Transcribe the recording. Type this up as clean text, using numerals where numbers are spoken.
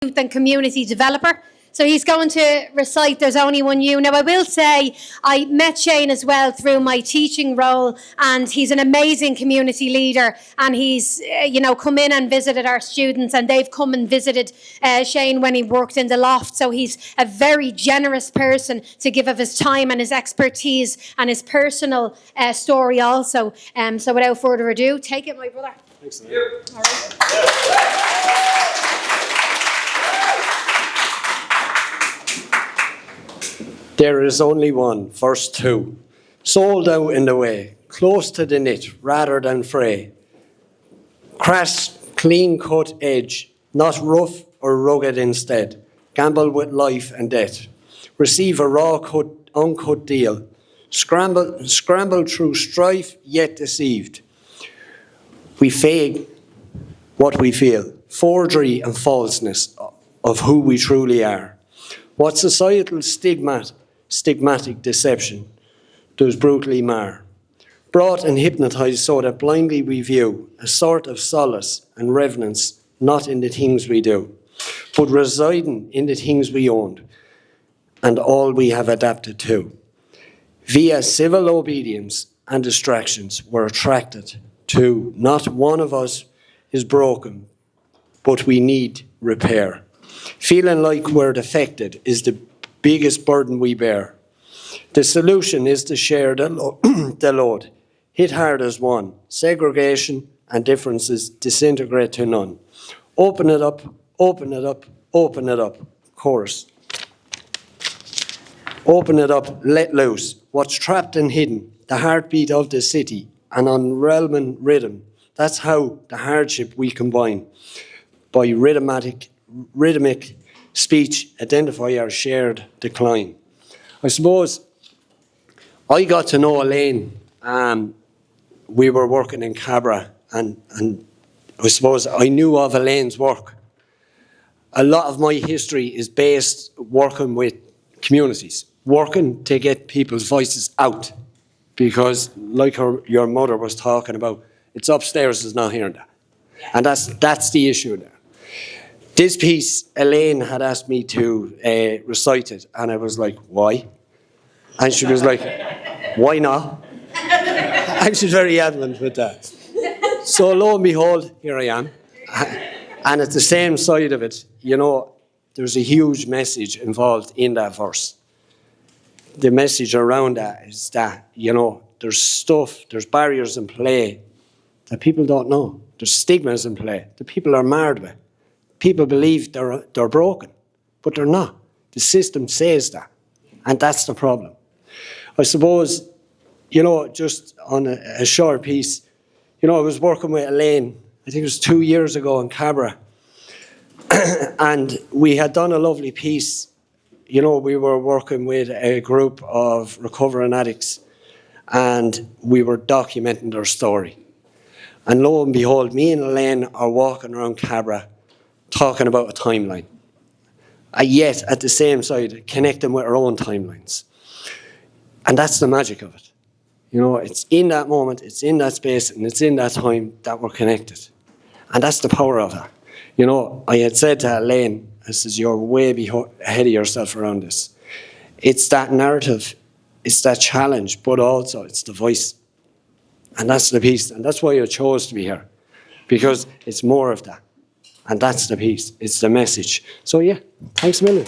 youth and community developer. So he's going to recite There's Only One You. Now, I will say I met Shaen as well through my teaching role, and he's an amazing community leader, and he's, come in and visited our students, and they've come and visited Shaen when he worked in the loft. So he's a very generous person to give of his time and his expertise and his personal story also. So without further ado, take it, my brother. Thanks, all right. There is only one, verse 2. Sold out in the way, close to the knit rather than fray. Crass, clean-cut edge, not rough or rugged instead. Gamble with life and death. Receive a raw, uncut deal. Scramble through strife, yet deceived. We fake what we feel, forgery and falseness of who we truly are. What societal stigmatic deception does brutally mar. Brought and hypnotized so that blindly we view a sort of solace and reverence not in the things we do, but residing in the things we own and all we have adapted to. Via civil obedience and distractions, we're attracted to not one of us is broken, but we need repair. Feeling like we're defected is the biggest burden we bear. The solution is to share the load. Hit hard as one. Segregation and differences disintegrate to none. Open it up, open it up, open it up. Chorus. Open it up, let loose. What's trapped and hidden, the heartbeat of the city, an unrealming rhythm. That's how the hardship we combine. By rhythmic speech, identify our shared decline. I suppose I got to know Elaine. We were working in Cabra, and I suppose I knew of Elaine's work. A lot of my history is based working with communities, working to get people's voices out. Because, like your mother was talking about, it's upstairs, it's not hearing that. And that's the issue there. This piece, Elaine had asked me to recite it, and I was like, why? And she was like, why not? And she's very adamant with that. So lo and behold, here I am. And at the same side of it, there's a huge message involved in that verse. The message around that is that, there's barriers in play that people don't know. There's stigmas in play that people are marred with. People believe they're broken, but they're not. The system says that, and that's the problem. I suppose, just on a short piece, I was working with Elaine, I think it was 2 years ago in Cabra, and we had done a lovely piece. We were working with a group of recovering addicts, and we were documenting their story. And lo and behold, me and Elaine are walking around Cabra talking about a timeline. Yet, at the same side, connecting with our own timelines. And that's the magic of it. It's in that moment, it's in that space, and it's in that time that we're connected. And that's the power of that. I had said to Elaine, I says, you're way ahead of yourself around this. It's that narrative, it's that challenge, but also it's the voice. And that's the piece. And that's why I chose to be here. Because it's more of that. And that's the piece. It's the message. So yeah, thanks a million.